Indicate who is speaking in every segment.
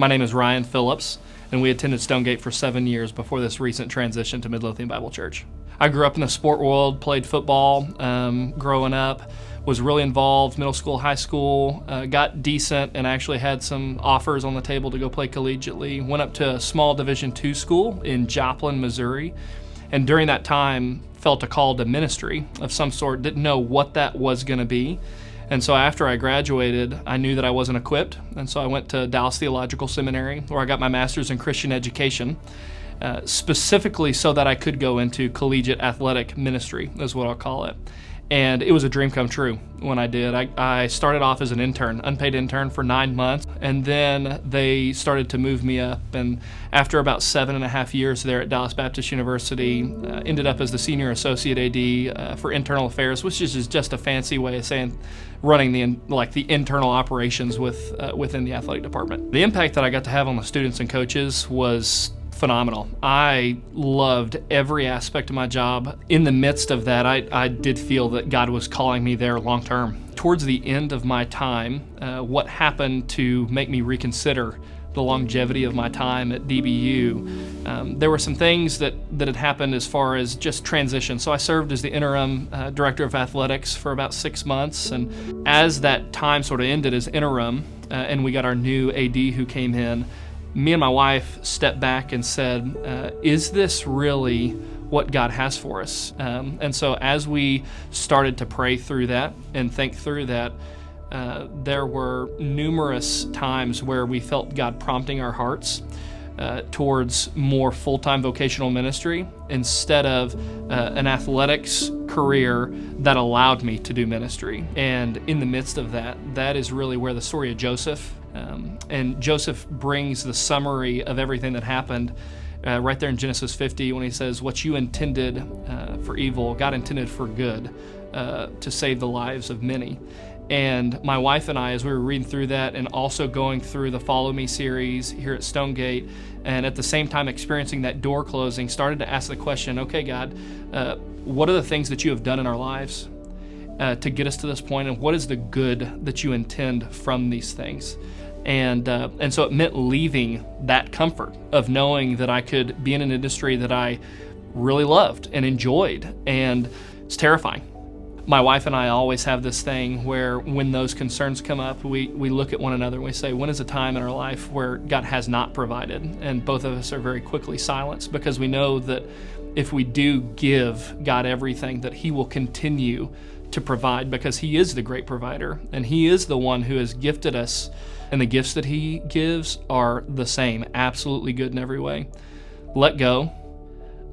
Speaker 1: My name is Ryan Phillips, and we attended Stonegate for 7 years before this recent transition to Midlothian Bible Church. I grew up in the sport world, played football growing up, was really involved, middle school, high school, got decent and actually had some offers on the table to go play collegiately. Went up to a small Division II school in Joplin, Missouri, and during that time felt a call to ministry of some sort, didn't know what that was going to be. And so after I graduated, I knew that I wasn't equipped, and so I went to Dallas Theological Seminary, where I got my master's in Christian education, specifically so that I could go into collegiate athletic ministry, is what I'll call it. And it was a dream come true when I did. I started off as an intern, unpaid intern for 9 months, and then they started to move me up. And after about 7.5 years there at Dallas Baptist University, ended up as the senior associate AD for internal affairs, which is just a fancy way of saying running the internal operations within the athletic department. The impact that I got to have on the students and coaches was phenomenal. I loved every aspect of my job. In the midst of that, I did feel that God was calling me there long term. Towards the end of my time, what happened to make me reconsider the longevity of my time at DBU, there were some things that had happened as far as just transition. So I served as the interim director of athletics for about 6 months, and as that time sort of ended as interim, and we got our new AD who came in, me and my wife stepped back and said, is this really what God has for us? And so as we started to pray through that and think through that, there were numerous times where we felt God prompting our hearts towards more full-time vocational ministry instead of an athletics career that allowed me to do ministry. And in the midst of that, that is really where the story of Joseph, and Joseph brings the summary of everything that happened right there in Genesis 50 when he says, what you intended for evil, God intended for good, to save the lives of many. And my wife and I, as we were reading through that and also going through the Follow Me series here at Stonegate, and at the same time experiencing that door closing, started to ask the question, okay, God, what are the things that you have done in our lives to get us to this point, and what is the good that you intend from these things? And so it meant leaving that comfort of knowing that I could be in an industry that I really loved and enjoyed, and it's terrifying. My wife and I always have this thing where when those concerns come up, we look at one another and we say, when is a time in our life where God has not provided? And both of us are very quickly silenced, because we know that if we do give God everything, that He will continue to provide, because He is the great provider, and He is the one who has gifted us, and the gifts that He gives are the same, absolutely good in every way. Let go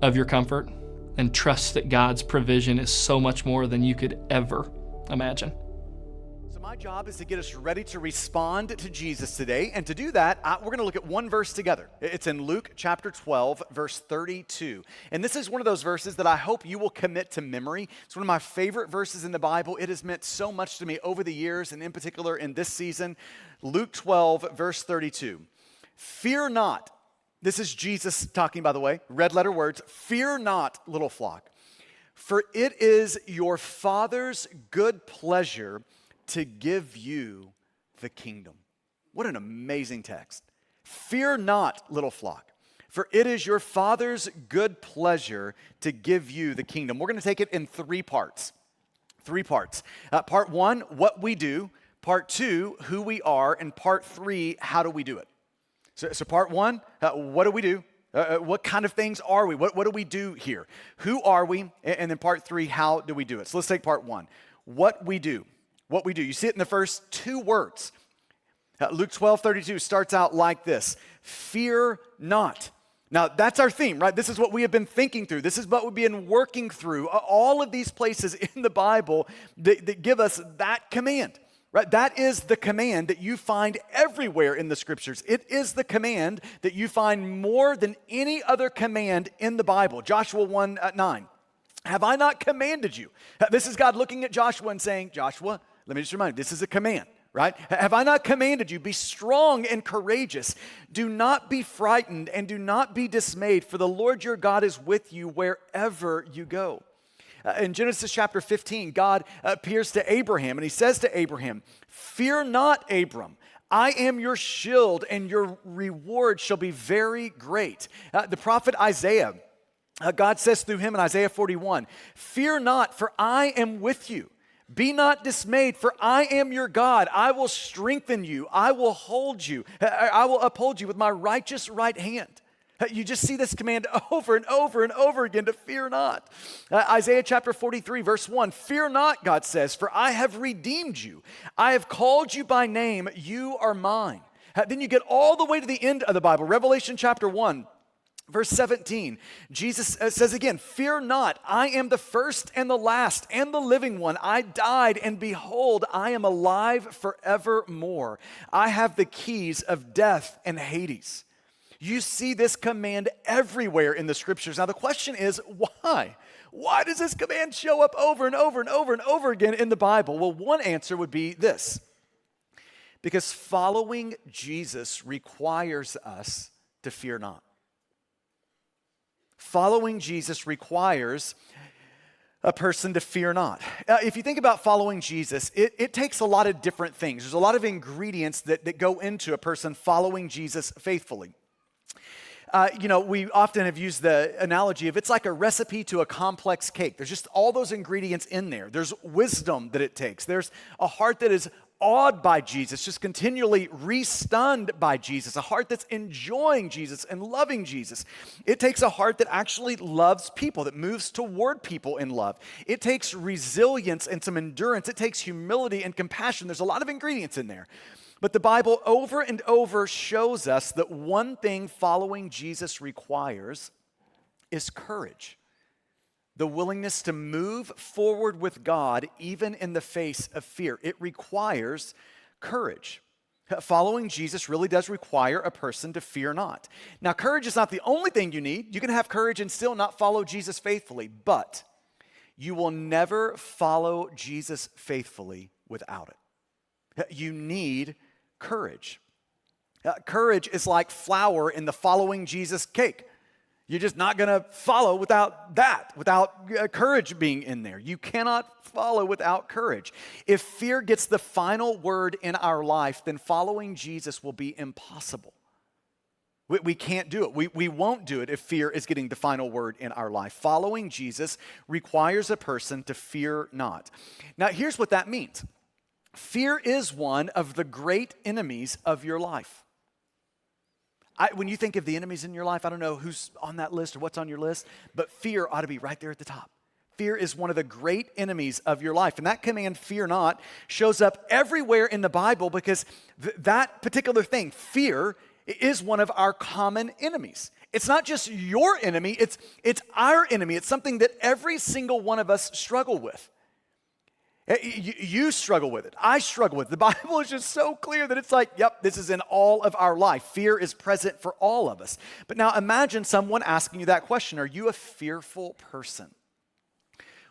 Speaker 1: of your comfort and trust that God's provision is so much more than you could ever imagine.
Speaker 2: So my job is to get us ready to respond to Jesus today. And to do that, we're going to look at one verse together. It's in Luke chapter 12, verse 32. And this is one of those verses that I hope you will commit to memory. It's one of my favorite verses in the Bible. It has meant so much to me over the years, and in particular in this season. Luke 12, verse 32. Fear not. This is Jesus talking, by the way, red letter words. Fear not, little flock, for it is your Father's good pleasure to give you the kingdom. What an amazing text. Fear not, little flock, for it is your Father's good pleasure to give you the kingdom. We're going to take it in 3 parts. 3 parts. Part 1, what we do. Part 2, who we are. And part 3, how do we do it? So part 1, what do we do? What kind of things are we? What do we do here? Who are we? And then part 3, how do we do it? So let's take part 1. What we do. What we do. You see it in the first 2 words. Luke 12:32 starts out like this. Fear not. Now, that's our theme, right? This is what we have been thinking through. This is what we've been working through. All of these places in the Bible that give us that command. Right? That is the command that you find everywhere in the scriptures. It is the command that you find more than any other command in the Bible. Joshua 1:9. Have I not commanded you? This is God looking at Joshua and saying, Joshua, let me just remind you, this is a command, right? Have I not commanded you? Be strong and courageous. Do not be frightened and do not be dismayed, for the Lord your God is with you wherever you go. In Genesis chapter 15, God appears to Abraham, and He says to Abraham, fear not, Abram. I am your shield, and your reward shall be very great. The prophet Isaiah, God says through him in Isaiah 41, fear not, for I am with you. Be not dismayed, for I am your God. I will strengthen you. I will hold you. I will uphold you with my righteous right hand. You just see this command over and over and over again to fear not. Isaiah chapter 43, verse 1, fear not, God says, for I have redeemed you. I have called you by name. You are mine. Then you get all the way to the end of the Bible, Revelation chapter 1. Verse 17, Jesus says again, fear not, I am the first and the last and the living one. I died, and behold, I am alive forevermore. I have the keys of death and Hades. You see this command everywhere in the scriptures. Now the question is, why? Why does this command show up over and over and over and over again in the Bible? Well, one answer would be this. Because following Jesus requires us to fear not. Following Jesus requires a person to fear not. If you think about following Jesus, it takes a lot of different things. There's a lot of ingredients that go into a person following Jesus faithfully. We often have used the analogy of it's like a recipe to a complex cake. There's just all those ingredients in there. There's wisdom that it takes. There's a heart that is awed by Jesus, just continually re-stunned by Jesus, a heart that's enjoying Jesus and loving Jesus. It takes a heart that actually loves people, that moves toward people in love. It takes resilience and some endurance. It takes humility and compassion. There's a lot of ingredients in there. But the Bible over and over shows us that one thing following Jesus requires is courage. The willingness to move forward with God even in the face of fear. It requires courage. Following Jesus really does require a person to fear not. Now, courage is not the only thing you need. You can have courage and still not follow Jesus faithfully, but you will never follow Jesus faithfully without it. You need courage. Courage is like flour in the following Jesus cake. You're just not going to follow without that, without courage being in there. You cannot follow without courage. If fear gets the final word in our life, then following Jesus will be impossible. We can't do it. We won't do it if fear is getting the final word in our life. Following Jesus requires a person to fear not. Now, here's what that means. Fear is one of the great enemies of your life. When you think of the enemies in your life, I don't know who's on that list or what's on your list, but fear ought to be right there at the top. Fear is one of the great enemies of your life. And that command, fear not, shows up everywhere in the Bible because that particular thing, fear, is one of our common enemies. It's not just your enemy, it's our enemy. It's something that every single one of us struggle with. You struggle with it. I struggle with it. The Bible is just so clear that it's like, yep, this is in all of our life. Fear is present for all of us. But now imagine someone asking you that question. Are you a fearful person?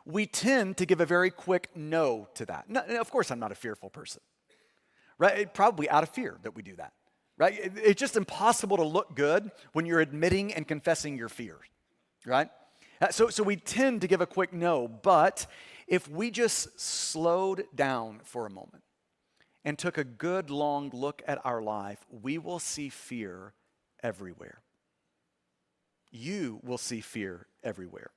Speaker 2: We tend to give a very quick no to that. No, of course, I'm not a fearful person. Right? Probably out of fear that we do that. Right? It's just impossible to look good when you're admitting and confessing your fear. Right? So we tend to give a quick no, but if we just slowed down for a moment and took a good long look at our life, we will see fear everywhere. You will see fear everywhere.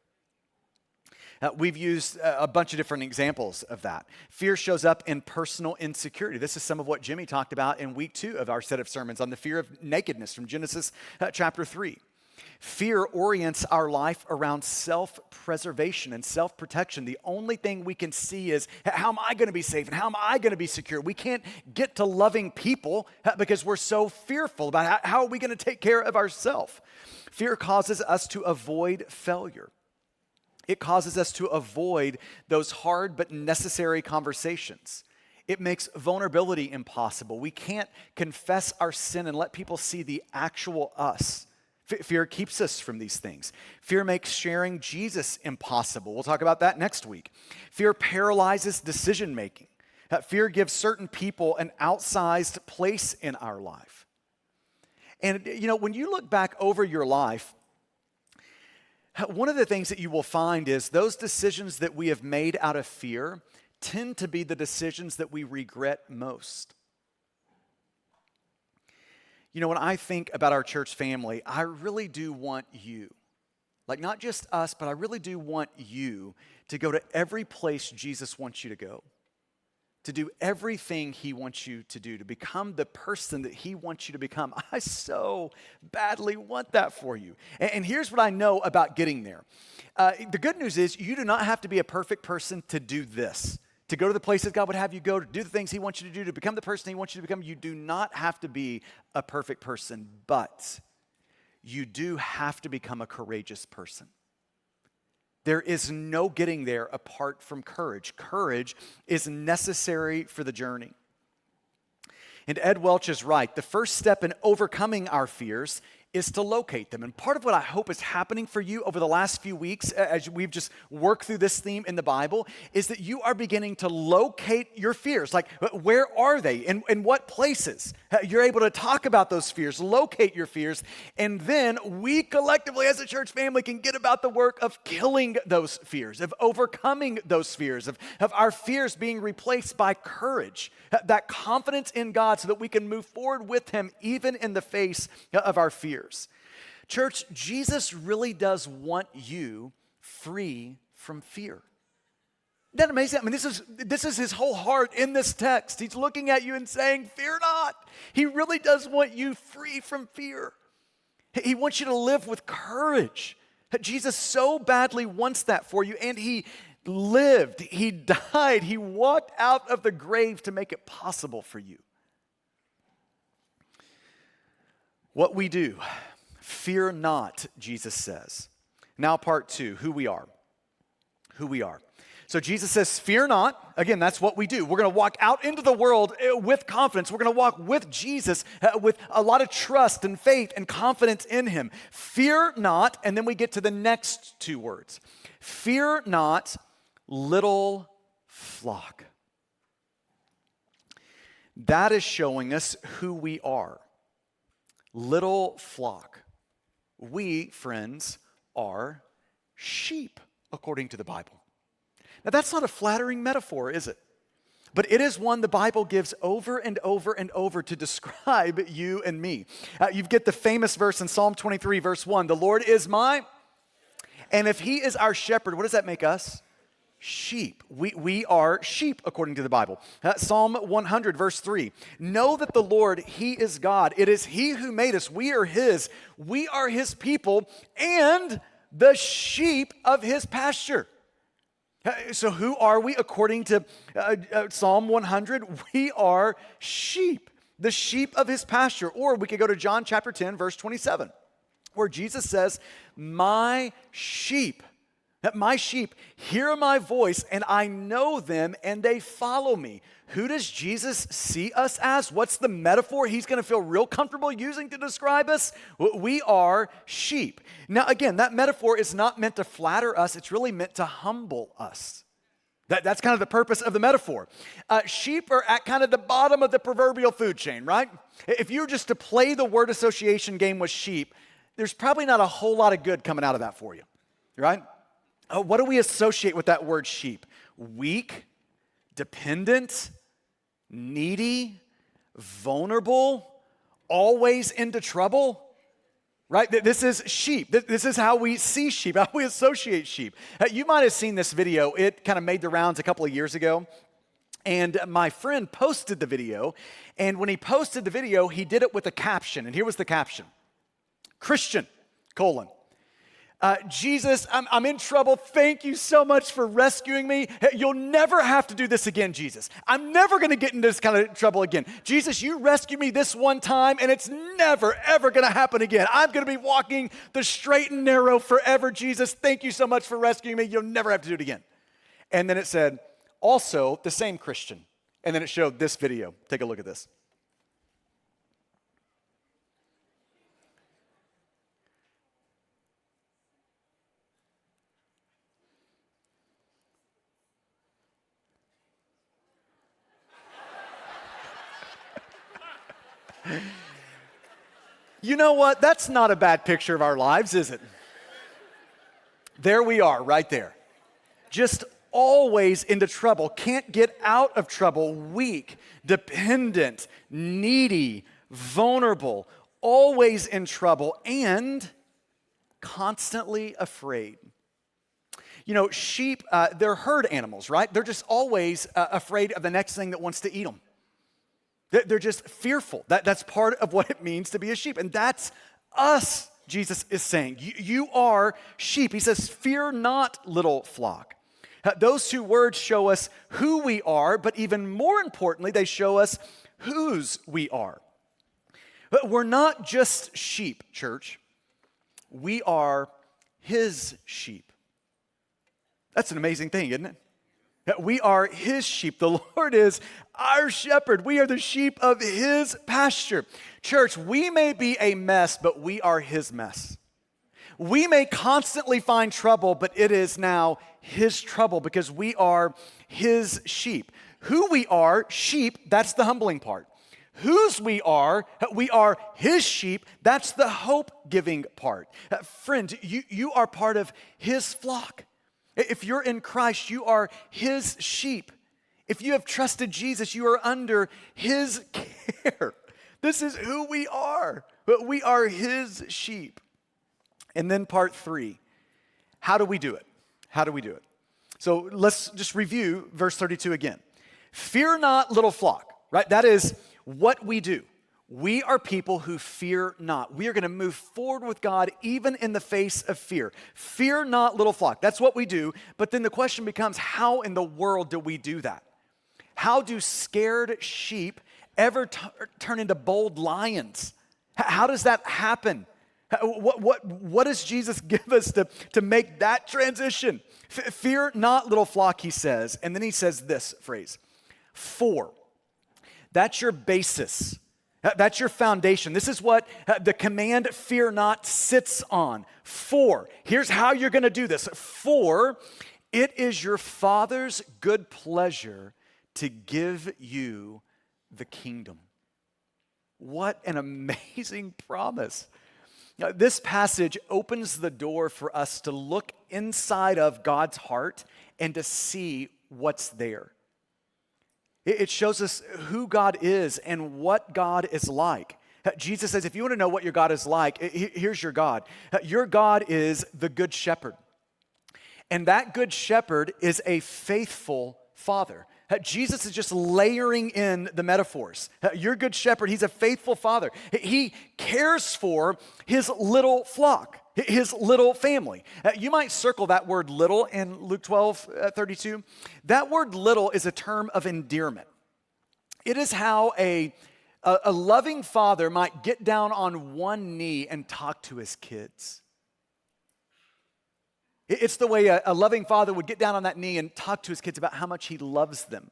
Speaker 2: We've used a bunch of different examples of that. Fear shows up in personal insecurity. This is some of what Jimmy talked about in week 2 of our set of sermons on the fear of nakedness from Genesis chapter 3. Fear orients our life around self-preservation and self-protection. The only thing we can see is, how am I going to be safe and how am I going to be secure? We can't get to loving people because we're so fearful about how are we going to take care of ourselves. Fear causes us to avoid failure. It causes us to avoid those hard but necessary conversations. It makes vulnerability impossible. We can't confess our sin and let people see the actual us. Fear keeps us from these things. Fear makes sharing Jesus impossible. We'll talk about that next week. Fear paralyzes decision-making. Fear gives certain people an outsized place in our life. And, when you look back over your life, one of the things that you will find is those decisions that we have made out of fear tend to be the decisions that we regret most. You know, when I think about our church family, I really do want you, like not just us, but I really do want you to go to every place Jesus wants you to go, to do everything he wants you to do, to become the person that he wants you to become. I so badly want that for you. And here's what I know about getting there. The good news is you do not have to be a perfect person to do this. To go to the places God would have you go, to do the things he wants you to do, to become the person he wants you to become. You do not have to be a perfect person, but you do have to become a courageous person. There is no getting there apart from courage. Courage is necessary for the journey. And Ed Welch is right. The first step in overcoming our fears is to locate them. And part of what I hope is happening for you over the last few weeks, as we've just worked through this theme in the Bible, is that you are beginning to locate your fears. Like, where are they? In what places? You're able to talk about those fears, locate your fears, and then we collectively as a church family can get about the work of killing those fears, of overcoming those fears, of our fears being replaced by courage, that confidence in God so that we can move forward with him even in the face of our fears. Church, Jesus really does want you free from fear. Isn't that amazing? I mean, this is his whole heart in this text. He's looking at you and saying, fear not. He really does want you free from fear. He wants you to live with courage. Jesus so badly wants that for you, and he lived, he died, he walked out of the grave to make it possible for you. What we do, fear not, Jesus says. Now part 2, who we are. Who we are. So Jesus says, fear not. Again, that's what we do. We're going to walk out into the world with confidence. We're going to walk with Jesus with a lot of trust and faith and confidence in him. Fear not, and then we get to the next 2 words. Fear not, little flock. That is showing us who we are. Little flock. We, friends, are sheep, according to the Bible. Now, that's not a flattering metaphor, is it? But it is one the Bible gives over and over and over to describe you and me. You get the famous verse in Psalm 23, verse 1. The Lord is my, and if he is our shepherd, what does that make us? Sheep. We are sheep, according to the Bible. Psalm 100, verse 3. Know that the Lord, he is God. It is he who made us. We are his. We are his people and the sheep of his pasture. So who are we according to Psalm 100? We are sheep, the sheep of his pasture. Or we could go to John chapter 10, verse 27, where Jesus says, my sheep hear my voice, and I know them, and they follow me. Who does Jesus see us as? What's the metaphor he's going to feel real comfortable using to describe us? We are sheep. Now, again, that metaphor is not meant to flatter us. It's really meant to humble us. That's kind of the purpose of the metaphor. Sheep are at kind of the bottom of the proverbial food chain, right? If you were just to play the word association game with sheep, there's probably not a whole lot of good coming out of that for you, right? What do we associate with that word sheep? Weak, dependent, needy, vulnerable, always into trouble, right? This is sheep. This is how we see sheep, how we associate sheep. You might have seen this video. It kind of made the rounds a couple of years ago. And my friend posted the video. And when he posted the video, he did it with a caption. And here was the caption. Christian, : Jesus, I'm in trouble. Thank you so much for rescuing me. You'll never have to do this again, Jesus. I'm never going to get into this kind of trouble again. Jesus, you rescued me this one time, and it's never, ever going to happen again. I'm going to be walking the straight and narrow forever, Jesus. Thank you so much for rescuing me. You'll never have to do it again. And then it said, also the same Christian. And then it showed this video. Take a look at this. You know what? That's not a bad picture of our lives, is it? There we are, right there. Just always into trouble, can't get out of trouble, weak, dependent, needy, vulnerable, always in trouble, and constantly afraid. You know, sheep, they're herd animals, right? They're just always afraid of the next thing that wants to eat them. They're just fearful. That's part of what it means to be a sheep. And that's us, Jesus is saying. You are sheep. He says, fear not, little flock. Those two words show us who we are, but even more importantly, they show us whose we are. But we're not just sheep, church. We are his sheep. That's an amazing thing, isn't it? That we are his sheep. The Lord is our shepherd. We are the sheep of his pasture. Church, we may be a mess, but we are his mess. We may constantly find trouble, but it is now his trouble because we are his sheep. Who we are, sheep, that's the humbling part. Whose we are his sheep, that's the hope-giving part. Friend, you are part of his flock. If you're in Christ, you are his sheep. If you have trusted Jesus, you are under his care. This is who we are. But we are his sheep. And then part 3, how do we do it? How do we do it? So let's just review verse 32 again. Fear not, little flock, right? That is what we do. We are people who fear not. We are going to move forward with God even in the face of fear. Fear not, little flock. That's what we do. But then the question becomes, how in the world do we do that? How do scared sheep ever turn into bold lions? How does that happen? What does Jesus give us to make that transition? Fear not, little flock, he says. And then he says this phrase, for. That's your basis. That's your foundation. This is what the command fear not sits on. For, here's how you're going to do this. For it is your Father's good pleasure to give you the kingdom. What an amazing promise. Now, this passage opens the door for us to look inside of God's heart and to see what's there. It shows us who God is and what God is like. Jesus says, if you want to know what your God is like, here's your God. Your God is the good shepherd. And that good shepherd is a faithful father. Jesus is just layering in the metaphors. Your good shepherd, he's a faithful father. He cares for his little flock, his little family. You might circle that word little in Luke 12:32. That word little is a term of endearment. It is how a loving father might get down on one knee and talk to his kids. It's the way a loving father would get down on that knee and talk to his kids about how much he loves them,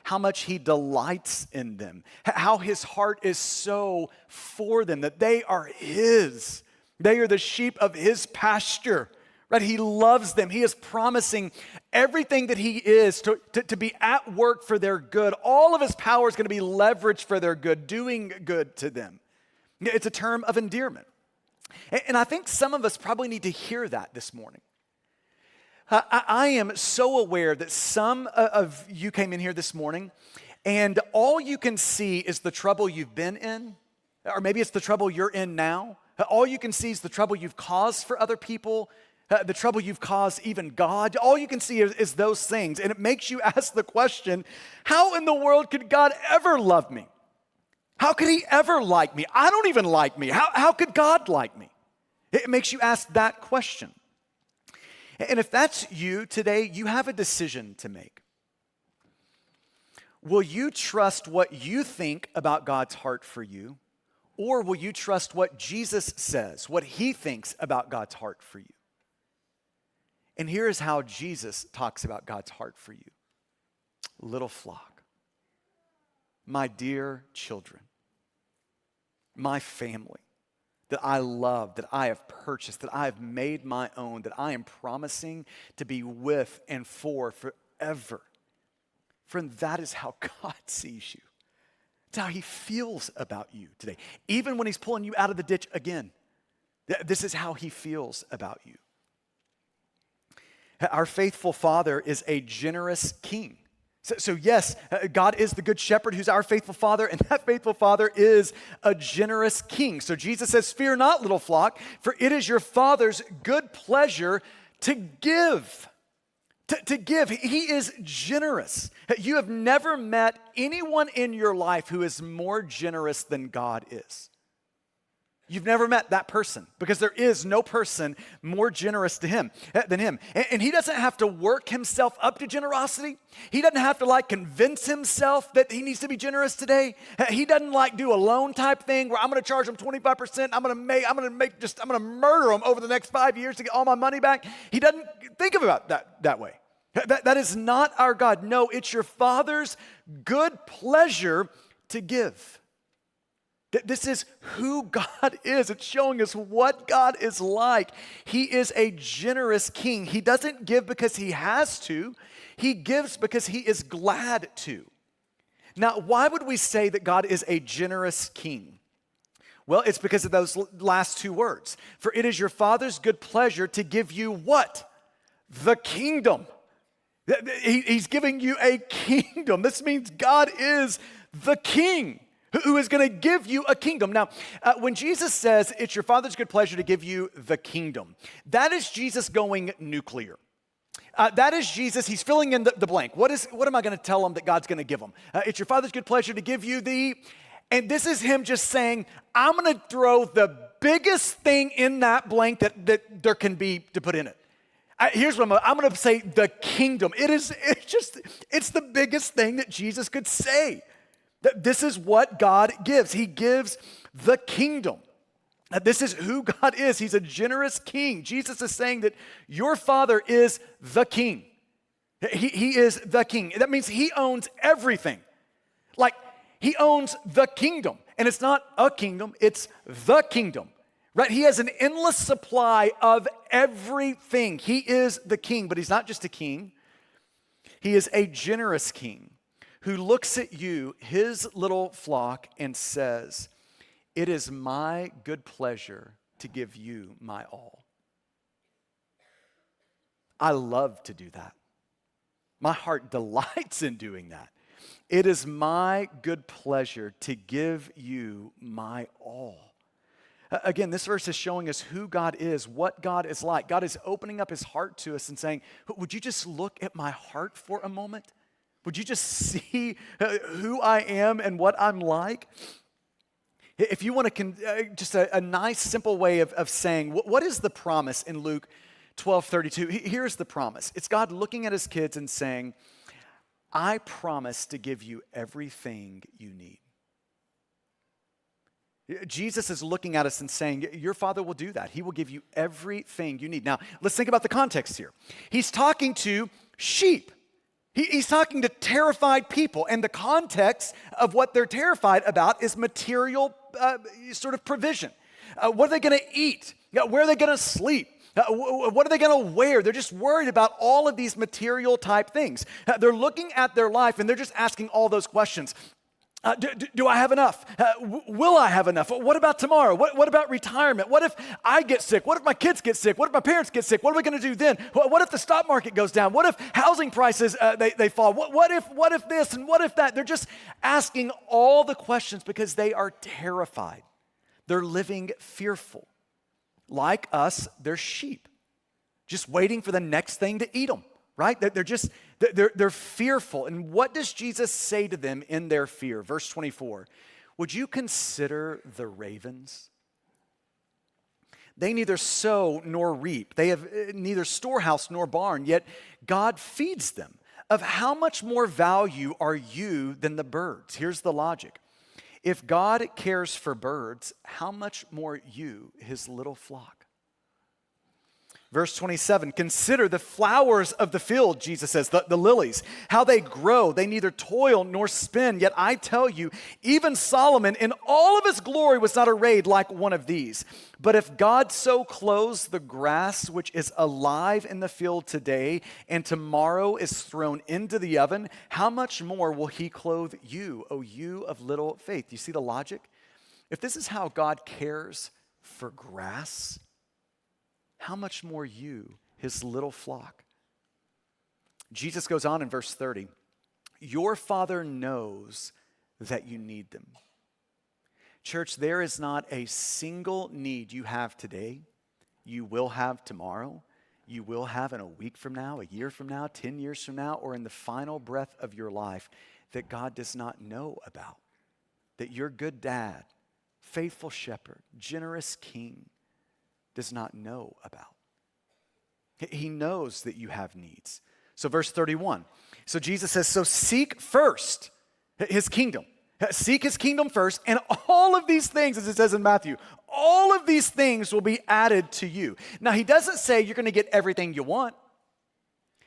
Speaker 2: how much he delights in them, how his heart is so for them, that they are his. They are the sheep of his pasture, right? He loves them. He is promising everything that he is to be at work for their good. All of his power is going to be leveraged for their good, doing good to them. It's a term of endearment. And I think some of us probably need to hear that this morning. I am so aware that some of you came in here this morning and all you can see is the trouble you've been in, or maybe it's the trouble you're in now. All you can see is the trouble you've caused for other people, the trouble you've caused even God. All you can see is those things. And it makes you ask the question, how in the world could God ever love me? How could he ever like me? I don't even like me. How could God like me? It makes you ask that question. And if that's you today, you have a decision to make. Will you trust what you think about God's heart for you? Or will you trust what Jesus says, what he thinks about God's heart for you? And here is how Jesus talks about God's heart for you. Little flock, my dear children, my family, that I love, that I have purchased, that I have made my own, that I am promising to be with and for forever. Friend, that is how God sees you. It's how he feels about you today. Even when he's pulling you out of the ditch again, this is how he feels about you. Our faithful Father is a generous king. So yes, God is the good shepherd who's our faithful father, and that faithful father is a generous king. So Jesus says, fear not, little flock, for it is your father's good pleasure to give. To give. He is generous. You have never met anyone in your life who is more generous than God is. You've never met that person because there is no person more generous to him than him. And he doesn't have to work himself up to generosity. He doesn't have to convince himself that he needs to be generous today. He doesn't do a loan type thing where I'm going to charge him 25%. I'm going to murder him over the next 5 years to get all my money back. He doesn't think about that way. That is not our God. No, it's your Father's good pleasure to give. This is who God is. It's showing us what God is like. He is a generous king. He doesn't give because he has to. He gives because he is glad to. Now, why would we say that God is a generous king? Well, it's because of those last two words. For it is your Father's good pleasure to give you what? The kingdom. He's giving you a kingdom. This means God is the king who is going to give you a kingdom. Now, when Jesus says it's your Father's good pleasure to give you the kingdom, that is Jesus going nuclear. That is Jesus. He's filling in the blank. What am I going to tell him that God's going to give him? It's your Father's good pleasure to give you and this is him just saying, I'm going to throw the biggest thing in that blank that there can be to put in it. Here's what I'm going to say, the kingdom. It's the biggest thing that Jesus could say. This is what God gives. He gives the kingdom. This is who God is. He's a generous king. Jesus is saying that your Father is the king. He is the king. That means he owns everything. He owns the kingdom. And it's not a kingdom, it's the kingdom. Right? He has an endless supply of everything. He is the king, but he's not just a king. He is a generous king who looks at you, his little flock, and says, it is my good pleasure to give you my all. I love to do that. My heart delights in doing that. It is my good pleasure to give you my all. Again, this verse is showing us who God is, what God is like. God is opening up his heart to us and saying, would you just look at my heart for a moment? Would you just see who I am and what I'm like? If you want to, just a nice, simple way of saying, what is the promise in Luke 12:32? Here's the promise. It's God looking at his kids and saying, I promise to give you everything you need. Jesus is looking at us and saying, your Father will do that. He will give you everything you need. Now, let's think about the context here. He's talking to sheep. He's talking to terrified people, and the context of what they're terrified about is material sort of provision. What are they going to eat? Where are they going to sleep? What are they going to wear? They're just worried about all of these material type things. They're looking at their life, and they're just asking all those questions. Do I have enough? Will I have enough? What about tomorrow? What about retirement? What if I get sick? What if my kids get sick? What if my parents get sick? What are we going to do then? What if the stock market goes down? What if housing prices, they fall? What if this and what if that? They're just asking all the questions because they are terrified. They're living fearful. Like us, they're sheep, just waiting for the next thing to eat them. Right? They're fearful. And what does Jesus say to them in their fear? Verse 24, would you consider the ravens? They neither sow nor reap. They have neither storehouse nor barn, yet God feeds them. Of how much more value are you than the birds? Here's the logic. If God cares for birds, how much more you, his little flock? Verse 27, consider the flowers of the field, Jesus says, the lilies, how they grow. They neither toil nor spin. Yet I tell you, even Solomon in all of his glory was not arrayed like one of these. But if God so clothes the grass which is alive in the field today and tomorrow is thrown into the oven, how much more will he clothe you, O you of little faith? You see the logic? If this is how God cares for grass, how much more you, his little flock? Jesus goes on in verse 30. Your Father knows that you need them. Church, there is not a single need you have today, you will have tomorrow, you will have in a week from now, a year from now, 10 years from now, or in the final breath of your life that God does not know about. That your good dad, faithful shepherd, generous king does not know about. He knows that you have needs. So verse 31, so Jesus says, so seek first his kingdom. Seek his kingdom first, and all of these things, as it says in Matthew, all of these things will be added to you. Now, he doesn't say you're going to get everything you want,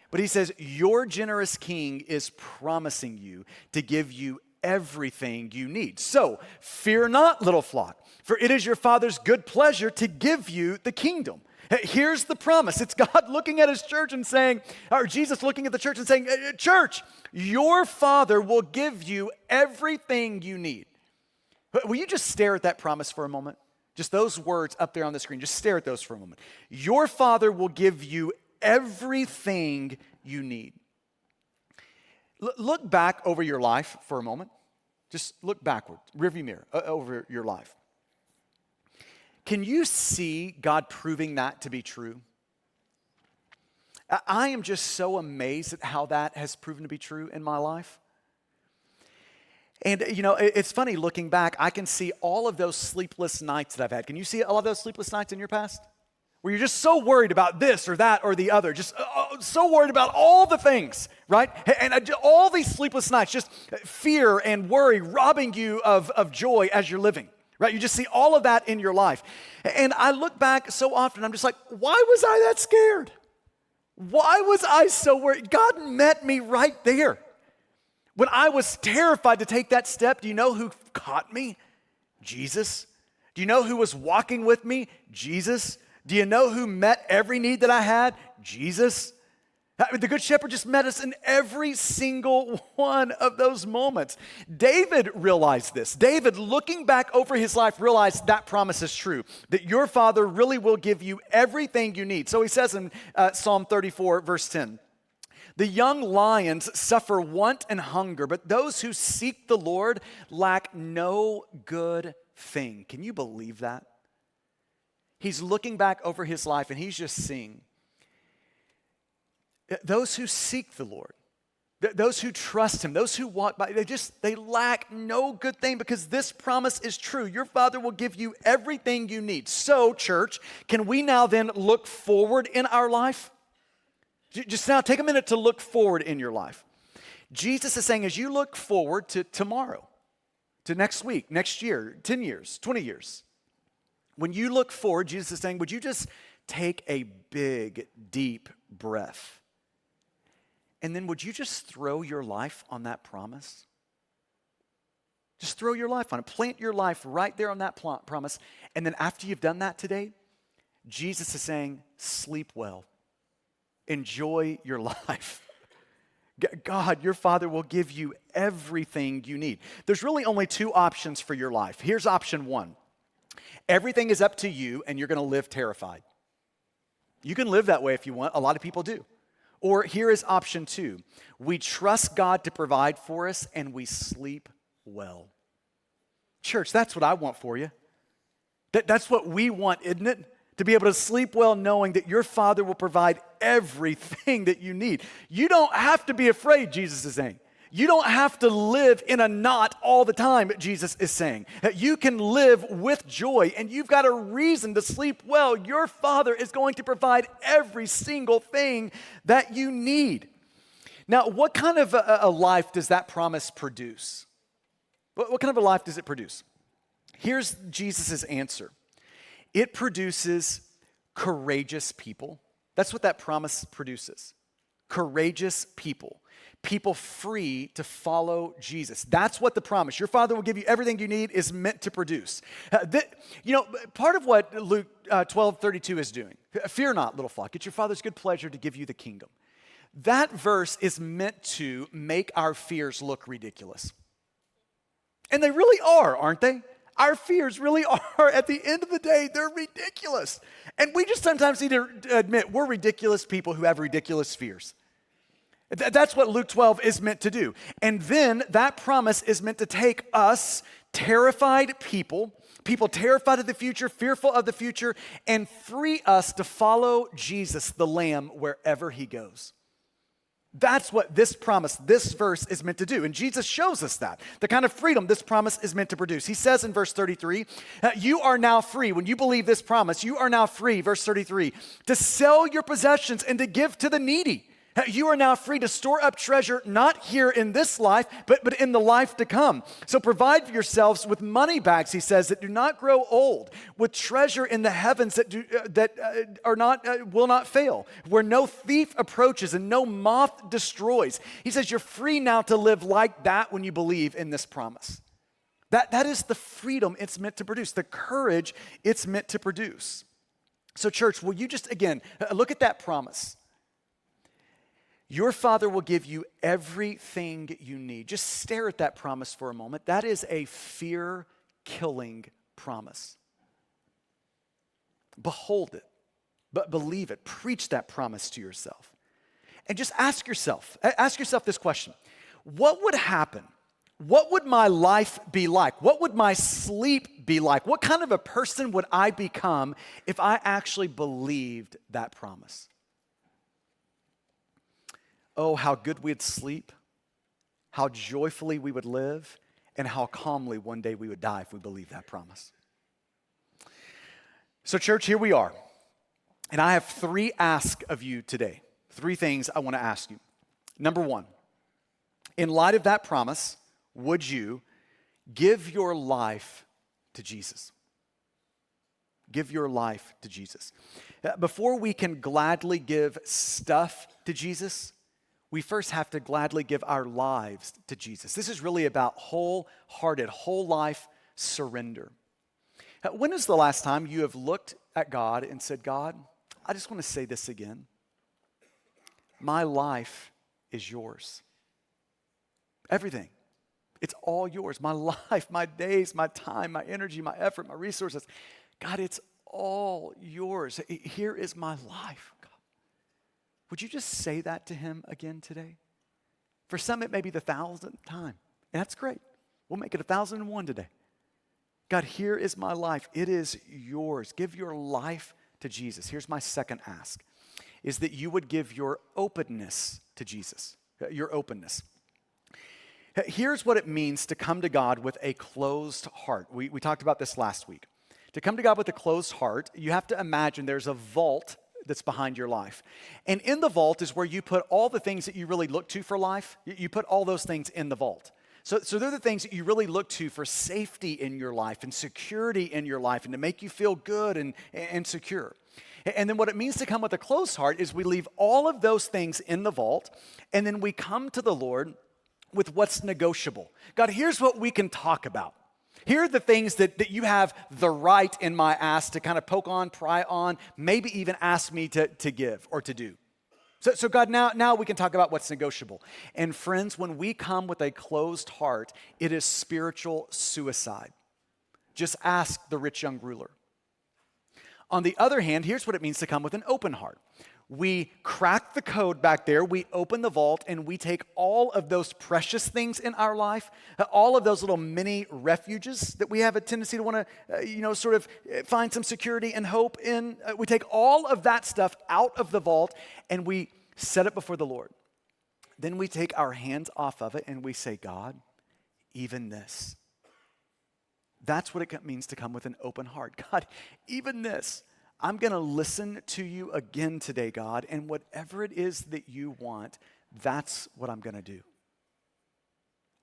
Speaker 2: but he says your generous king is promising you to give you everything you need. So, fear not, little flock, for it is your Father's good pleasure to give you the kingdom. Here's the promise. It's God looking at his church and saying, or Jesus looking at the church and saying, church, your Father will give you everything you need. Will you just stare at that promise for a moment? Just those words up there on the screen. Just stare at those for a moment. Your Father will give you everything you need. Look back over your life for a moment. Just look backward, rearview mirror, over your life. Can you see God proving that to be true? I am just so amazed at how that has proven to be true in my life. And, you know, it's funny looking back, I can see all of those sleepless nights that I've had. Can you see all of those sleepless nights in your past? Where you're just so worried about this or that or the other, just so worried about all the things, right? And all these sleepless nights, just fear and worry robbing you of joy as you're living. Right? You just see all of that in your life. And I look back so often, I'm just like, why was I that scared? Why was I so worried? God met me right there. When I was terrified to take that step, do you know who caught me? Jesus. Do you know who was walking with me? Jesus. Do you know who met every need that I had? Jesus. The Good Shepherd just met us in every single one of those moments. David realized this. David, looking back over his life, realized that promise is true, that your Father really will give you everything you need. So he says in Psalm 34, verse 10, the young lions suffer want and hunger, but those who seek the Lord lack no good thing. Can you believe that? He's looking back over his life and he's just seeing those who seek the Lord, those who trust him, those who walk by, they lack no good thing because this promise is true. Your Father will give you everything you need. So, church, can we now then look forward in our life? Just now, take a minute to look forward in your life. Jesus is saying as you look forward to tomorrow, to next week, next year, 10 years, 20 years, when you look forward, Jesus is saying, would you just take a big, deep breath? And then would you just throw your life on that promise? Just throw your life on it. Plant your life right there on that promise. And then after you've done that today, Jesus is saying, sleep well. Enjoy your life. God, your Father will give you everything you need. There's really only two options for your life. Here's option one. Everything is up to you and you're going to live terrified. You can live that way if you want. A lot of people do. Or here is option two. We trust God to provide for us and we sleep well. Church, that's what I want for you. That's what we want, isn't it? To be able to sleep well knowing that your Father will provide everything that you need. You don't have to be afraid, Jesus is saying. You don't have to live in a knot all the time, Jesus is saying. You can live with joy, and you've got a reason to sleep well. Your Father is going to provide every single thing that you need. Now, what kind of a life does that promise produce? What kind of a life does it produce? Here's Jesus' answer. It produces courageous people. That's what that promise produces. Courageous people. People free to follow Jesus. That's what the promise, your Father will give you everything you need, is meant to produce. Part of what Luke 12:32 is doing, fear not, little flock, it's your Father's good pleasure to give you the kingdom. That verse is meant to make our fears look ridiculous. And they really are, aren't they? Our fears really are, at the end of the day, they're ridiculous. And we just sometimes need to admit we're ridiculous people who have ridiculous fears. That's what Luke 12 is meant to do. And then that promise is meant to take us, terrified people terrified of the future, fearful of the future, and free us to follow Jesus, the Lamb, wherever he goes. That's what this promise, this verse is meant to do. And Jesus shows us that, the kind of freedom this promise is meant to produce. He says in verse 33, you are now free. When you believe this promise, you are now free, verse 33, to sell your possessions and to give to the needy. You are now free to store up treasure, not here in this life, but in the life to come. So provide for yourselves with money bags, he says, that do not grow old, with treasure in the heavens that will not fail, where no thief approaches and no moth destroys. He says you're free now to live like that when you believe in this promise. That is the freedom it's meant to produce, the courage it's meant to produce. So church, will you just, again, look at that promise. Your Father will give you everything you need. Just stare at that promise for a moment. That is a fear-killing promise. Behold it, but believe it. Preach that promise to yourself. And just ask yourself this question. What would happen? What would my life be like? What would my sleep be like? What kind of a person would I become if I actually believed that promise? Oh, how good we'd sleep, how joyfully we would live, and how calmly one day we would die if we believed that promise. So church, here we are. And I have 3 asks of you today. 3 things I want to ask you. Number 1, in light of that promise, would you give your life to Jesus? Give your life to Jesus. Before we can gladly give stuff to Jesus, we first have to gladly give our lives to Jesus. This is really about wholehearted, whole life surrender. When is the last time you have looked at God and said, God, I just want to say this again. My life is yours. Everything. It's all yours. My life, my days, my time, my energy, my effort, my resources. God, it's all yours. Here is my life. Would you just say that to him again today? For some, it may be the 1,000th time. And that's great. We'll make it 1,001 today. God, here is my life. It is yours. Give your life to Jesus. Here's my second ask, is that you would give your openness to Jesus. Your openness. Here's what it means to come to God with a closed heart. We talked about this last week. To come to God with a closed heart, you have to imagine there's a vault that's behind your life. And in the vault is where you put all the things that you really look to for life. You put all those things in the vault. So they're the things that you really look to for safety in your life and security in your life and to make you feel good and secure. And then what it means to come with a closed heart is we leave all of those things in the vault and then we come to the Lord with what's negotiable. God, here's what we can talk about. Here are the things that you have the right in my ask to kind of poke on, pry on, maybe even ask me to give or to do. So God, now we can talk about what's negotiable. And friends, when we come with a closed heart, it is spiritual suicide. Just ask the rich young ruler. On the other hand, here's what it means to come with an open heart. We crack the code back there, we open the vault, and we take all of those precious things in our life, all of those little mini refuges that we have a tendency to want to, sort of find some security and hope in. We take all of that stuff out of the vault, and we set it before the Lord. Then we take our hands off of it, and we say, God, even this. That's what it means to come with an open heart. God, even this. I'm going to listen to you again today, God, and whatever it is that you want, that's what I'm going to do.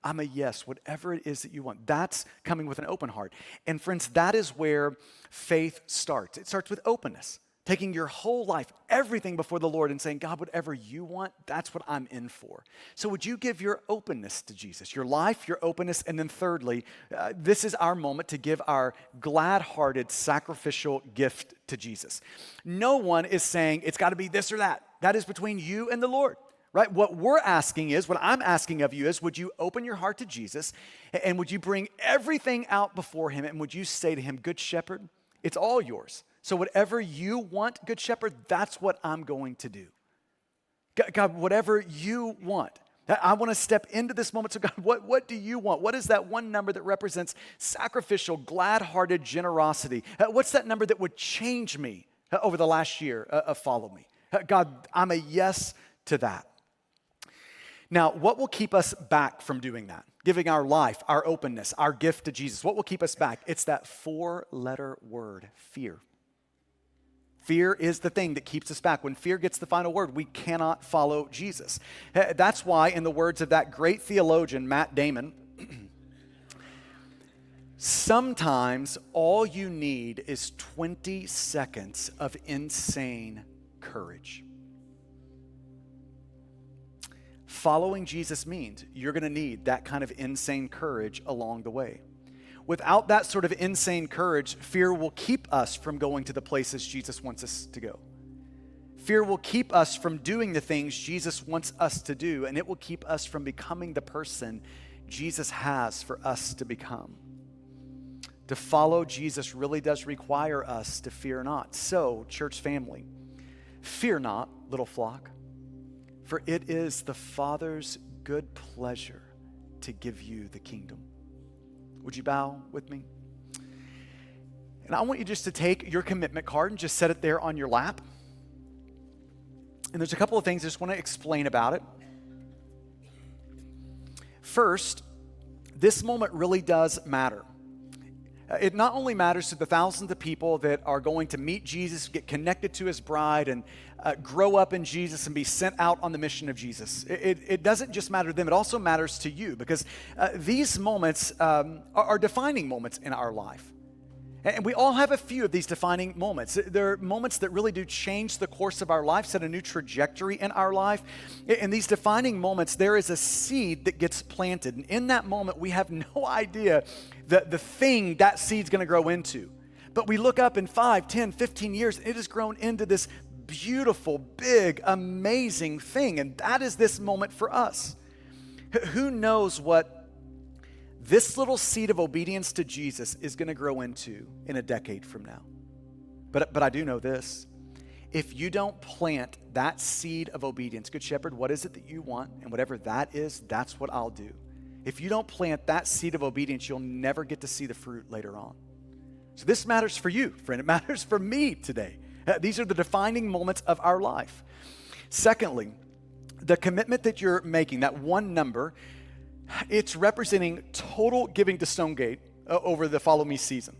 Speaker 2: I'm a yes, whatever it is that you want. That's coming with an open heart. And friends, that is where faith starts. It starts with openness, taking your whole life, everything before the Lord and saying, God, whatever you want, that's what I'm in for. So would you give your openness to Jesus, your life, your openness, and then thirdly, this is our moment to give our glad-hearted sacrificial gift to Jesus. No one is saying it's got to be this or that. That is between you and the Lord. Right? What I'm asking of you is, would you open your heart to Jesus and would you bring everything out before him and would you say to him, Good Shepherd, it's all yours. So whatever you want, Good Shepherd, that's what I'm going to do. God, whatever you want. I want to step into this moment. So God, what do you want? What is that one number that represents sacrificial, glad-hearted generosity? What's that number that would change me over the last year of Follow Me? God, I'm a yes to that. Now, what will keep us back from doing that? Giving our life, our openness, our gift to Jesus. What will keep us back? It's that 4-letter word, fear. Fear is the thing that keeps us back. When fear gets the final word, we cannot follow Jesus. That's why, in the words of that great theologian, Matt Damon, sometimes all you need is 20 seconds of insane courage. Following Jesus means you're going to need that kind of insane courage along the way. Without that sort of insane courage, fear will keep us from going to the places Jesus wants us to go. Fear will keep us from doing the things Jesus wants us to do, and it will keep us from becoming the person Jesus has for us to become. To follow Jesus really does require us to fear not. So, church family, fear not, little flock, for it is the Father's good pleasure to give you the kingdom. Would you bow with me? And I want you just to take your commitment card and just set it there on your lap. And there's a couple of things I just want to explain about it. First, this moment really does matter. It not only matters to the thousands of people that are going to meet Jesus, get connected to his bride, and grow up in Jesus and be sent out on the mission of Jesus. It doesn't just matter to them, it also matters to you, because these moments are defining moments in our life. And we all have a few of these defining moments. They're moments that really do change the course of our life, set a new trajectory in our life. In these defining moments, there is a seed that gets planted. And in that moment, we have no idea the thing that seed's going to grow into. But we look up in 5, 10, 15 years, it has grown into this beautiful, big, amazing thing. And that is this moment for us. Who knows what this little seed of obedience to Jesus is going to grow into in a decade from now. But I do know this. If you don't plant that seed of obedience, Good Shepherd, what is it that you want? And whatever that is, that's what I'll do. If you don't plant that seed of obedience, you'll never get to see the fruit later on. So this matters for you, friend. It matters for me today. These are the defining moments of our life. Secondly, the commitment that you're making, that one number, it's representing total giving to Stonegate over the Follow Me season.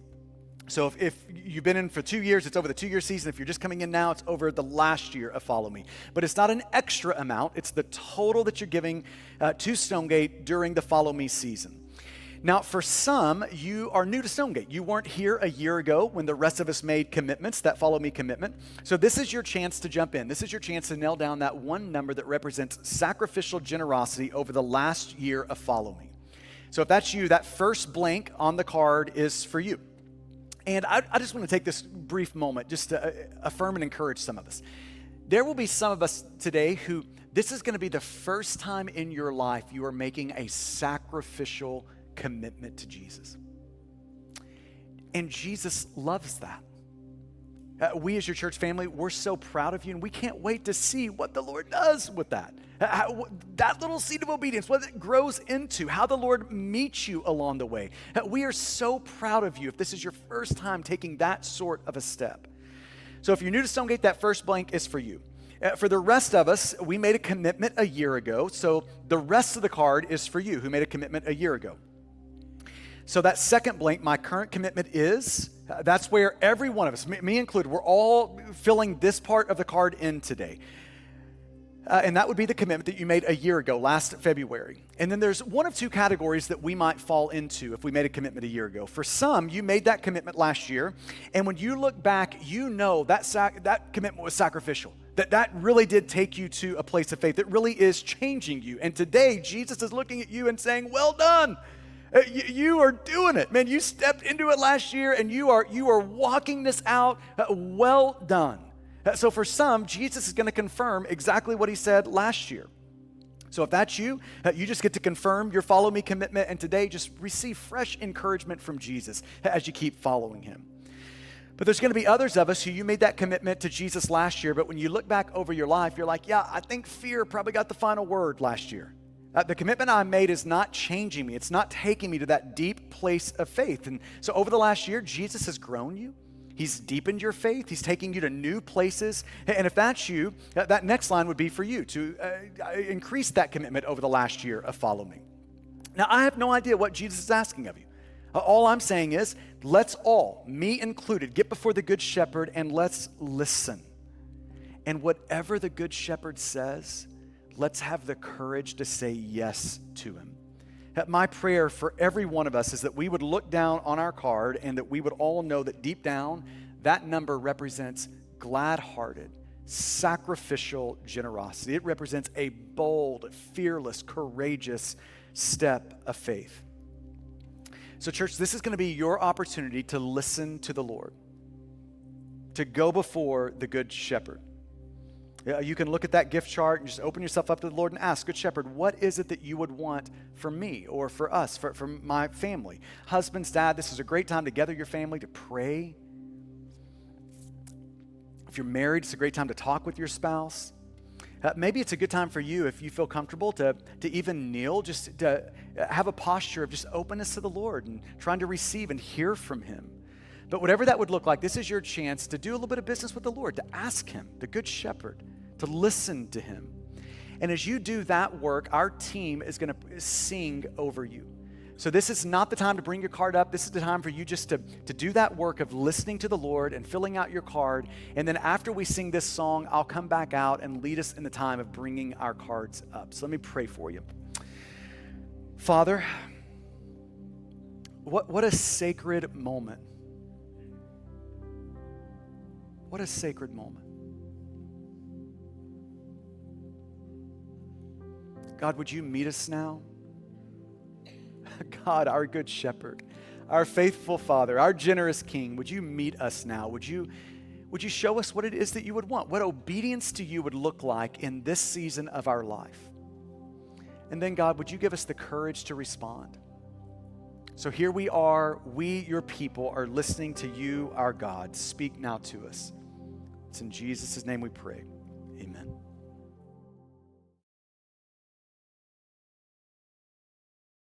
Speaker 2: So if you've been in for 2 years, it's over the 2-year season. If you're just coming in now, it's over the last year of Follow Me. But it's not an extra amount. It's the total that you're giving to Stonegate during the Follow Me season. Now, for some, you are new to Stonegate. You weren't here a year ago when the rest of us made commitments, that Follow Me commitment. So this is your chance to jump in. This is your chance to nail down that one number that represents sacrificial generosity over the last year of Follow Me. So if that's you, that first blank on the card is for you. And I just want to take this brief moment just to affirm and encourage some of us. There will be some of us today who this is going to be the first time in your life you are making a sacrificial commitment to Jesus. And Jesus loves that. We as your church family, we're so proud of you, and we can't wait to see what the Lord does with that. That little seed of obedience, what it grows into, how the Lord meets you along the way. We are so proud of you if this is your first time taking that sort of a step. So if you're new to Stonegate, that first blank is for you. For the rest of us, we made a commitment a year ago, so the rest of the card is for you who made a commitment a year ago. So that second blank, my current commitment is, that's where every one of us, me included, we're all filling this part of the card in today. And that would be the commitment that you made a year ago, last February. And then there's one of two categories that we might fall into if we made a commitment a year ago. For some, you made that commitment last year, and when you look back, you know that commitment was sacrificial. That really did take you to a place of faith. That really is changing you. And today, Jesus is looking at you and saying, well done. You are doing it, man. You stepped into it last year, and you are walking this out. Well done. So for some, Jesus is going to confirm exactly what he said last year. So if that's you, you just get to confirm your Follow Me commitment, and today just receive fresh encouragement from Jesus as you keep following him. But there's going to be others of us who you made that commitment to Jesus last year, but when you look back over your life, you're like, yeah, I think fear probably got the final word last year. The commitment I made is not changing me. It's not taking me to that deep place of faith. And so over the last year, Jesus has grown you. He's deepened your faith. He's taking you to new places. And if that's you, that next line would be for you to increase that commitment over the last year of following me. Now, I have no idea what Jesus is asking of you. All I'm saying is, let's all, me included, get before the Good Shepherd and let's listen. And whatever the Good Shepherd says, let's have the courage to say yes to him. My prayer for every one of us is that we would look down on our card and that we would all know that deep down, that number represents glad-hearted, sacrificial generosity. It represents a bold, fearless, courageous step of faith. So church, this is going to be your opportunity to listen to the Lord, to go before the Good Shepherd. You can look at that gift chart and just open yourself up to the Lord and ask, Good Shepherd, what is it that you would want for me or for us, for my family? Husbands, dad, this is a great time to gather your family to pray. If you're married, it's a great time to talk with your spouse. Maybe it's a good time for you, if you feel comfortable, to even kneel, just to have a posture of just openness to the Lord and trying to receive and hear from him. But whatever that would look like, this is your chance to do a little bit of business with the Lord, to ask him, the Good Shepherd, to listen to him. And as you do that work, our team is going to sing over you. So this is not the time to bring your card up. This is the time for you just to do that work of listening to the Lord and filling out your card. And then after we sing this song, I'll come back out and lead us in the time of bringing our cards up. So let me pray for you. Father, what a sacred moment. What a sacred moment. God, would you meet us now? God, our Good Shepherd, our faithful Father, our generous King, would you meet us now? Would you show us what it is that you would want, what obedience to you would look like in this season of our life? And then, God, would you give us the courage to respond? So here we are, we, your people, are listening to you, our God. Speak now to us. It's in Jesus' name we pray. Amen.